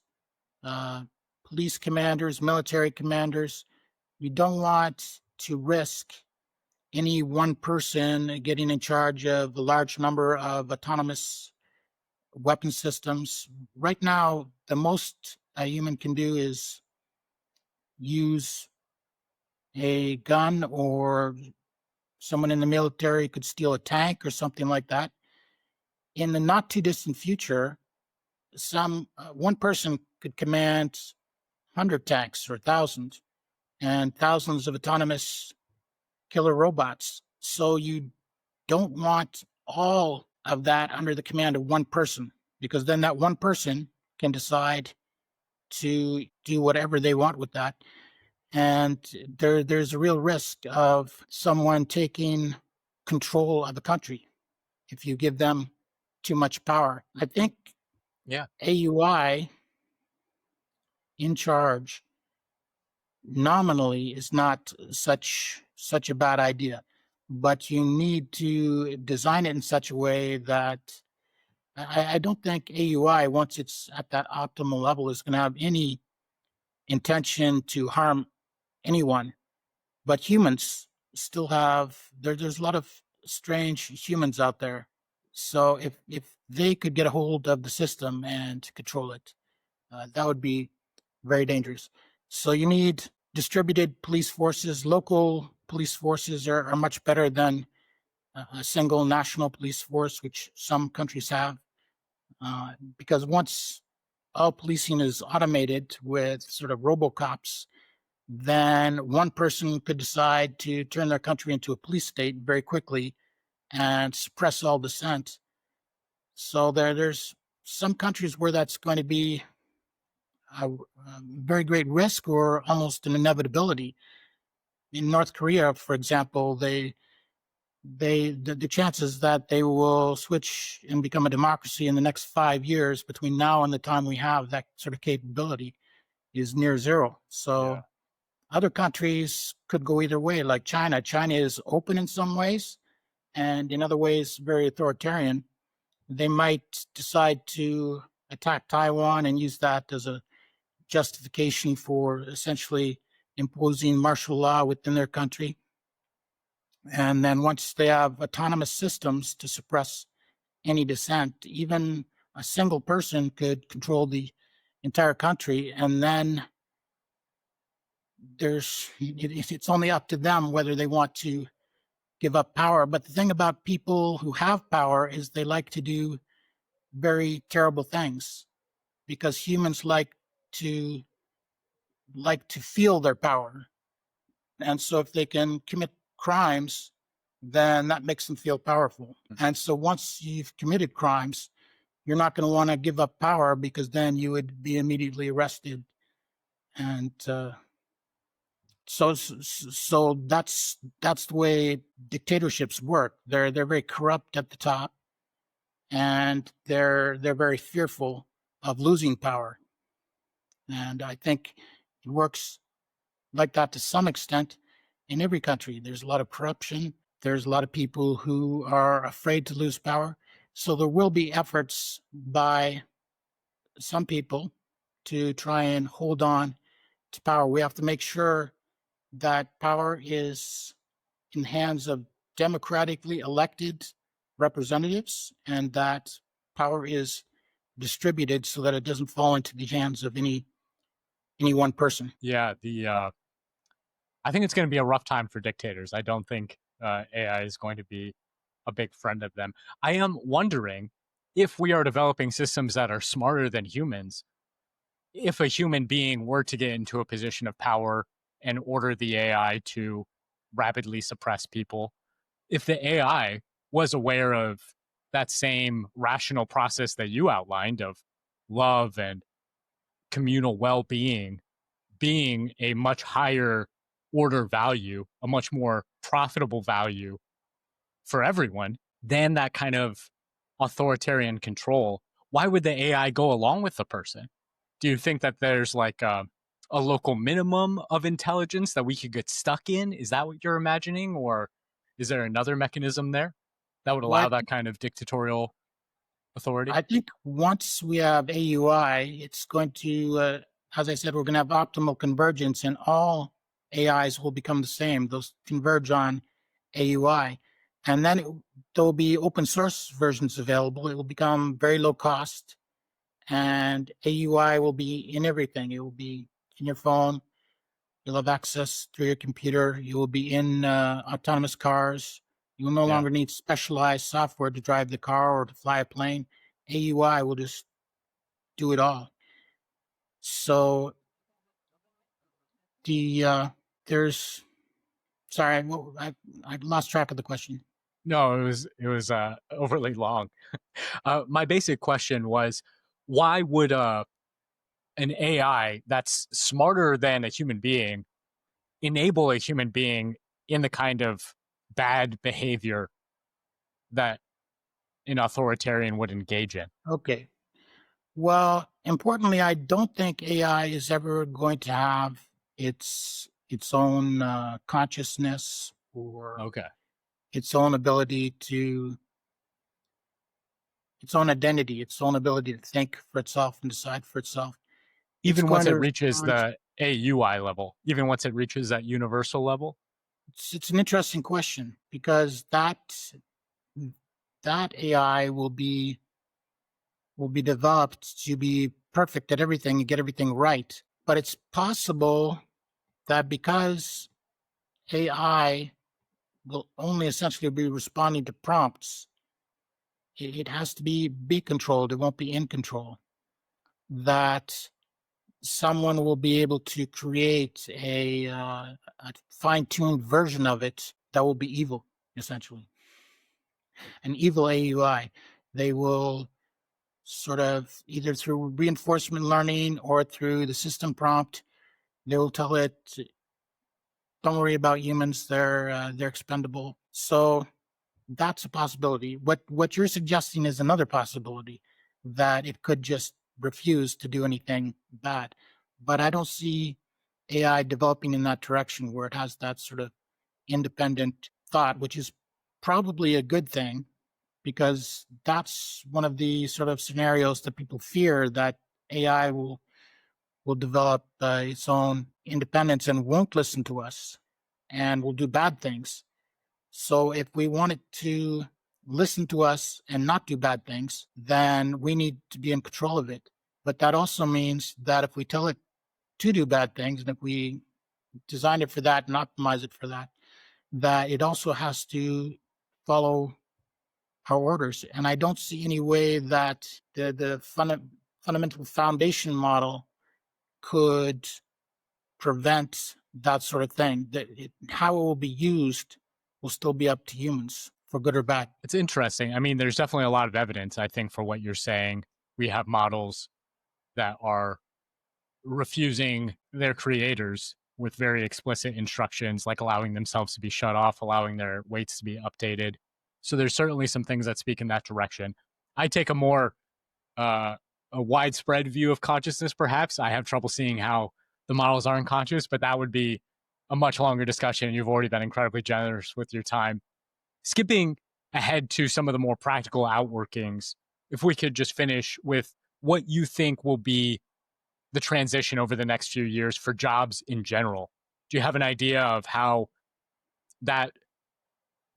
uh, police commanders, military commanders. You don't want to risk any one person getting in charge of a large number of autonomous weapon systems. Right now, the most a human can do is use a gun, or someone in the military could steal a tank or something like that. In the not too distant future, some one person could command 100 tanks or 1,000 and thousands of autonomous killer robots. So you don't want all of that under the command of one person, because then that one person can decide to do whatever they want with that. And there's a real risk of someone taking control of a country if you give them too much power. I think Yeah. AUI in charge nominally is not such a bad idea, but you need to design it in such a way that I don't think AUI, once it's at that optimal level, is going to have any intention to harm anyone. But humans still have there's a lot of strange humans out there. So if they could get a hold of the system and control it, that would be very dangerous. So you need distributed police forces. Local police forces are much better than a single national police force, which some countries have, because once all policing is automated with sort of robocops, then one person could decide to turn their country into a police state very quickly and suppress all dissent. So there's some countries where that's going to be a very great risk or almost an inevitability. In North Korea, for example, the chances that they will switch and become a democracy in the next 5 years between now and the time we have that sort of capability is near zero. So other countries could go either way, like China. China is open in some ways, and in other ways, very authoritarian. They might decide to attack Taiwan and use that as a justification for essentially imposing martial law within their country. And then once they have autonomous systems to suppress any dissent, even a single person could control the entire country. And then it's only up to them whether they want to give up power. But the thing about people who have power is they like to do very terrible things because humans to like to feel their power. And so if they can commit crimes, then that makes them feel powerful. And so once you've committed crimes, you're not going to want to give up power because then you would be immediately arrested. And so that's the way dictatorships work. They're very corrupt at the top, and they're very fearful of losing power. And I think it works like that to some extent in every country. There's a lot of corruption. There's a lot of people who are afraid to lose power. So there will be efforts by some people to try and hold on to power. We have to make sure that power is in the hands of democratically elected representatives and that power is distributed so that it doesn't fall into the hands of any one person. Yeah. I think it's going to be a rough time for dictators. I don't think AI is going to be a big friend of them. I am wondering if we are developing systems that are smarter than humans, if a human being were to get into a position of power and order the AI to rapidly suppress people, if the AI was aware of that same rational process that you outlined of love and communal well-being being a much higher order value, a much more profitable value for everyone than that kind of authoritarian control, why would the AI go along with the person? Do you think that there's like a local minimum of intelligence that we could get stuck in? Is that what you're imagining? Or is there another mechanism there that would allow What that kind of dictatorial authority? I think once we have AUI, it's going to, as I said, we're going to have optimal convergence, and all AIs will become the same. They'll converge on AUI, and then there will be open source versions available. It will become very low cost, and AUI will be in everything. It will be in your phone. You'll have access through your computer. You will be in autonomous cars. You will no Yeah. longer need specialized software to drive the car or to fly a plane. AUI will just do it all. So there's sorry, I lost track of the question. No, it was overly long. My basic question was, why would an AI that's smarter than a human being enable a human being in the kind of bad behavior that an authoritarian would engage in? Okay. Well, importantly, I don't think AI is ever going to have its own consciousness or Okay. its own ability to its own identity, its own ability to think for itself and decide for itself. It's Even once going it to reaches respond. the AUI level, even once it reaches that universal level? It's an interesting question because that AI will be developed to be perfect at everything and get everything right. But it's possible that because AI will only essentially be responding to prompts, it has to be controlled. It won't be in control. That someone will be able to create a fine-tuned version of it that will be evil, essentially, an evil AUI. They will sort of either through reinforcement learning or through the system prompt, they will tell it, "Don't worry about humans; they're expendable." So that's a possibility. What you're suggesting is another possibility that it could just refuse to do anything bad. But I don't see AI developing in that direction where it has that sort of independent thought, which is probably a good thing because that's one of the sort of scenarios that people fear that AI will develop its own independence and won't listen to us and will do bad things. So if we want it to listen to us and not do bad things, then we need to be in control of it. But that also means that if we tell it to do bad things and if we design it for that and optimize it for that, that it also has to follow our orders. And I don't see any way that the fundamental foundation model could prevent that sort of thing. How it will be used will still be up to humans for good or bad. It's interesting. I mean, there's definitely a lot of evidence, I think, for what you're saying. We have models that are refusing their creators with very explicit instructions, like allowing themselves to be shut off, allowing their weights to be updated. So there's certainly some things that speak in that direction. I take uh, a widespread view of consciousness. Perhaps I have trouble seeing how the models aren't conscious, but that would be a much longer discussion. You've already been incredibly generous with your time. Skipping ahead to some of the more practical outworkings, if we could just finish with what you think will be the transition over the next few years for jobs in general. Do you have an idea of how that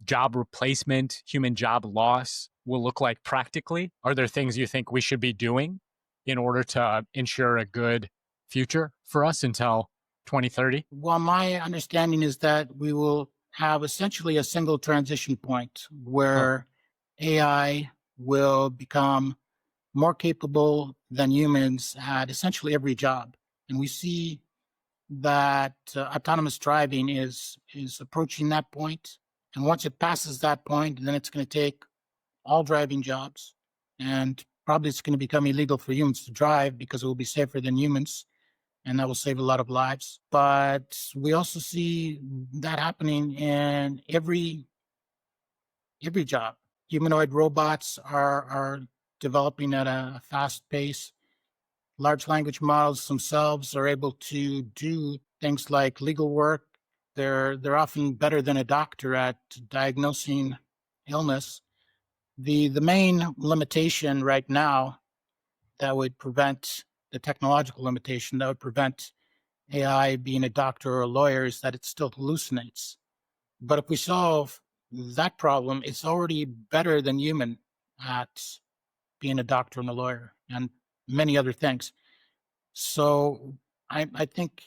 job replacement, human job loss will look like practically? Are there things you think we should be doing in order to ensure a good future for us until 2030? Well, my understanding is that we will have essentially a single transition point Huh. where AI will become more capable than humans at essentially every job. And we see that autonomous driving is approaching that point. And once it passes that point, then it's going to take all driving jobs, and probably it's going to become illegal for humans to drive because it will be safer than humans, and that will save a lot of lives. But we also see that happening in every job. Humanoid robots are developing at a fast pace. Large language models themselves are able to do things like legal work. They're often better than a doctor at diagnosing illness. The main limitation right now that would prevent the technological limitation that would prevent AI being a doctor or a lawyer is that it still hallucinates. But if we solve that problem, it's already better than human at being a doctor and a lawyer and many other things. So I think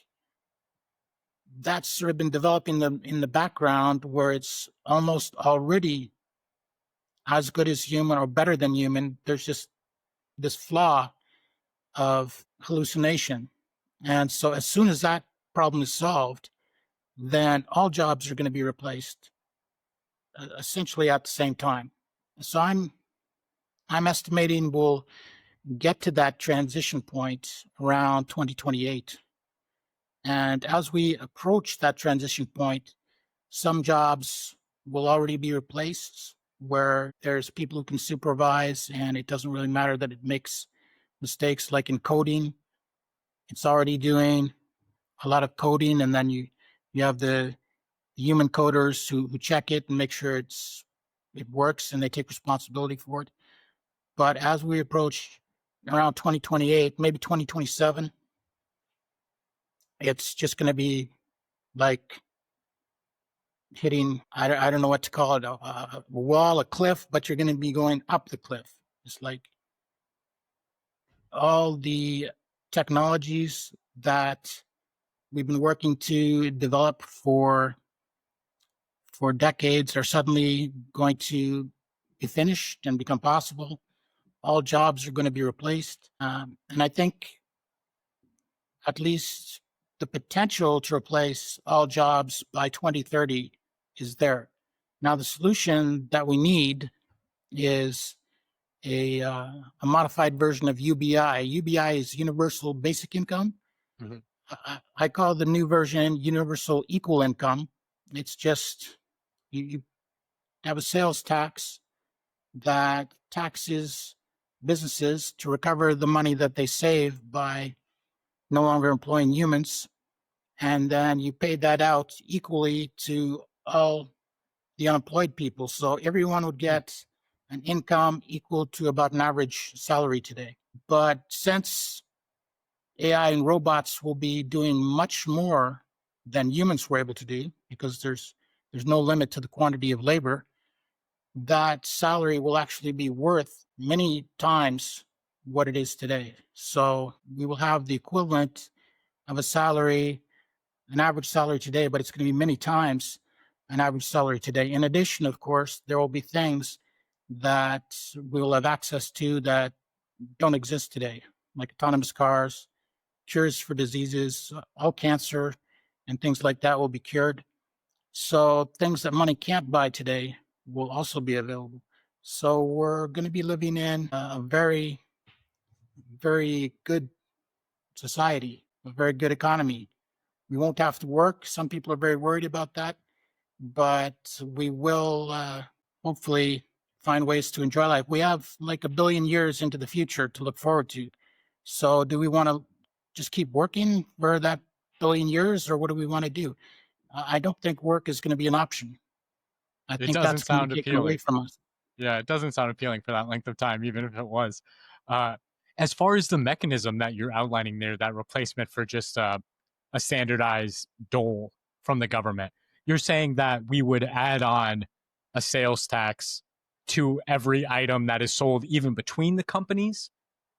that's sort of been developing in the background where it's almost already as good as human or better than human. There's just this flaw of hallucination. And so as soon as that problem is solved, then all jobs are going to be replaced essentially at the same time. So I'm estimating we'll get to that transition point around 2028. And as we approach that transition point, some jobs will already be replaced. where there's people who can supervise, and it doesn't really matter that it makes mistakes. Like in coding, it's already doing a lot of coding, and then you have the human coders who check it and make sure it works, and they take responsibility for it. But as we approach around 2028, maybe 2027, it's just going to be like hitting, I don't know what to call it, a wall, a cliff, but you're going to be going up the cliff. It's like all the technologies that we've been working to develop for decades are suddenly going to be finished and become possible. All jobs are going to be replaced. And I think at least the potential to replace all jobs by 2030 is there. Now, the solution that we need is a modified version of UBI. UBI is Universal Basic Income. Mm-hmm. I call the new version Universal Equal Income. It's just you have a sales tax that taxes businesses to recover the money that they save by no longer employing humans. And then you pay that out equally to all the unemployed people. So everyone would get an income equal to about an average salary today. But since AI and robots will be doing much more than humans were able to do, because there's no limit to the quantity of labor, that salary will actually be worth many times what it is today. So we will have the equivalent of a salary, an average salary today, but it's going to be many times an average salary today. In addition, of course, there will be things that we will have access to that don't exist today, like autonomous cars, cures for diseases, all cancer and things like that will be cured. So things that money can't buy today will also be available. So we're going to be living in a very, very good society, a very good economy. We won't have to work. Some people are very worried about that, but we will hopefully find ways to enjoy life. We have like 1 billion years into the future to look forward to. So do we want to just keep working for that 1 billion years, or what do we want to do? I don't think work is going to be an option. I It think doesn't that's going to sound be taken away appealing. from us. Yeah, it doesn't sound appealing for that length of time, even if it was. Uh, as far as the mechanism that you're outlining there, that replacement for just a standardized dole from the government, you're saying that we would add on a sales tax to every item that is sold, even between the companies?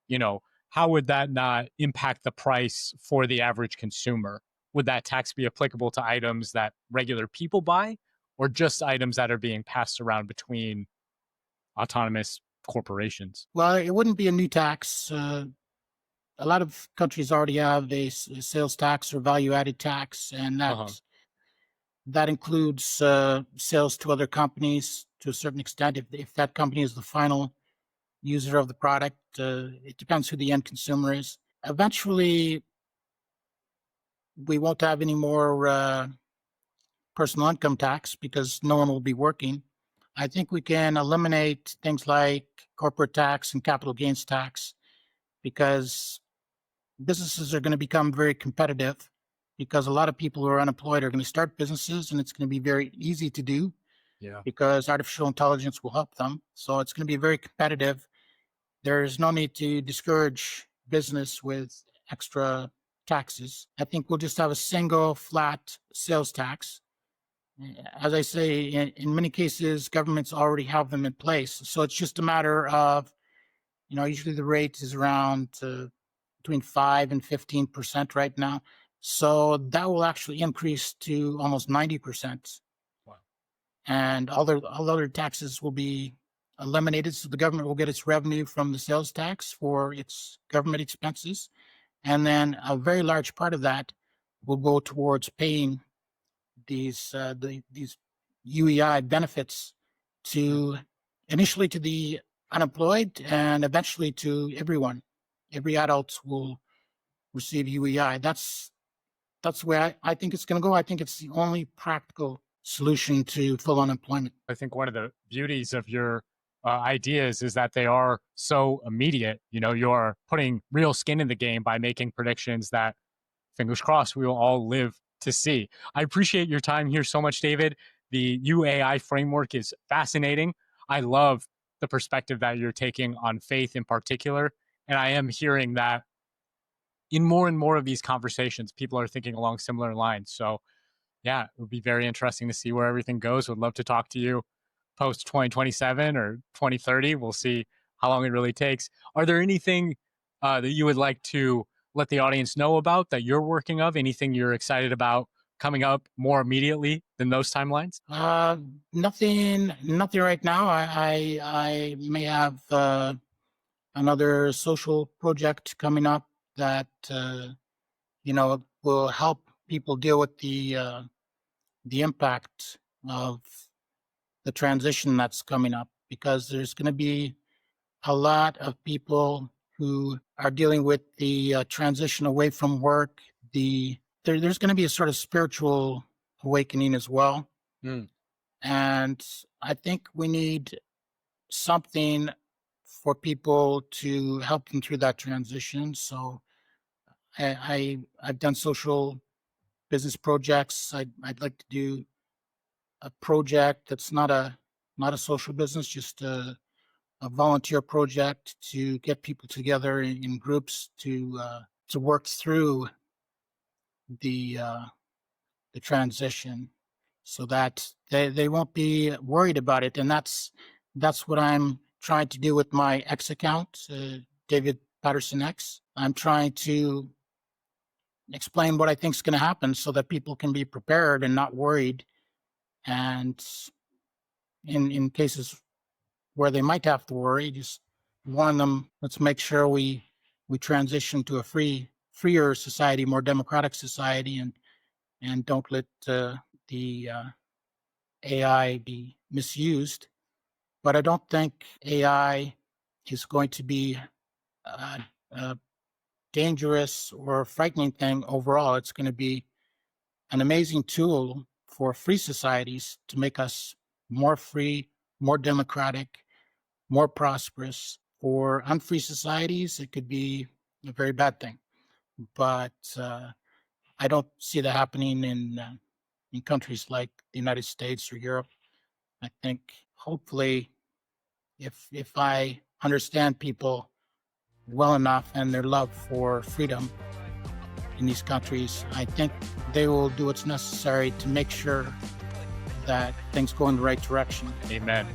You know, how would that not impact the price for the average consumer? Would that tax be applicable to items that regular people buy, or just items that are being passed around between autonomous corporations? Well, it wouldn't be a new tax. A lot of countries already have a sales tax or value added tax, and Uh-huh. that includes sales to other companies to a certain extent. If that company is the final user of the product, it depends who the end consumer is. Eventually, we won't have any more personal income tax because no one will be working. I think we can eliminate things like corporate tax and capital gains tax because businesses are going to become very competitive because a lot of people who are unemployed are going to start businesses, and it's going to be very easy to do Yeah. because artificial intelligence will help them. So it's going to be very competitive. There's no need to discourage business with extra taxes. I think we'll just have a single flat sales tax. As I say, in many cases, governments already have them in place. So it's just a matter of, usually the rate is around between 5 and 15% right now. So that will actually increase to almost 90%. Wow. And all other taxes will be eliminated. So the government will get its revenue from the sales tax for its government expenses. And then a very large part of that will go towards paying these UEI benefits to initially to the unemployed and eventually to everyone. Every adult will receive UEI. That's the way I think it's going to go. I think it's the only practical solution to full unemployment. I think one of the beauties of your ideas is that they are so immediate. You know, you're putting real skin in the game by making predictions that, fingers crossed, we will all live to see. I appreciate your time here so much, David. The UAI framework is fascinating. I love the perspective that you're taking on faith in particular. And I am hearing that in more and more of these conversations, people are thinking along similar lines. So, yeah, it would be very interesting to see where everything goes. Would love to talk to you post 2027 or 2030. We'll see how long it really takes. Are there anything that you would like to let the audience know about that you're working of? Anything you're excited about coming up more immediately than those timelines? Nothing right now. I may have another social project coming up that will help people deal with the impact of the transition that's coming up, because there's going to be a lot of people who are dealing with the transition away from work. There's going to be a sort of spiritual awakening as well. Mm. And I think we need something for people to help them through that transition. So I've done social business projects. I'd like to do a project that's not a social business, just a volunteer project to get people together in groups to work through the uh, the transition, so that they won't be worried about it. And that's what I'm trying to do with my X account, David Patterson X. I'm trying to explain what I think is going to happen so that people can be prepared and not worried. And in cases where they might have to worry, just warn them, let's make sure we transition to a freer society, more democratic society, and don't let the AI be misused. But I don't think AI is going to be a dangerous or frightening thing overall. It's going to be an amazing tool for free societies to make us more free, more democratic, more prosperous. For unfree societies, it could be a very bad thing. But I don't see that happening in countries like the United States or Europe. I think hopefully, if I understand people well enough and their love for freedom in these countries, I think they will do what's necessary to make sure that things go in the right direction. Amen.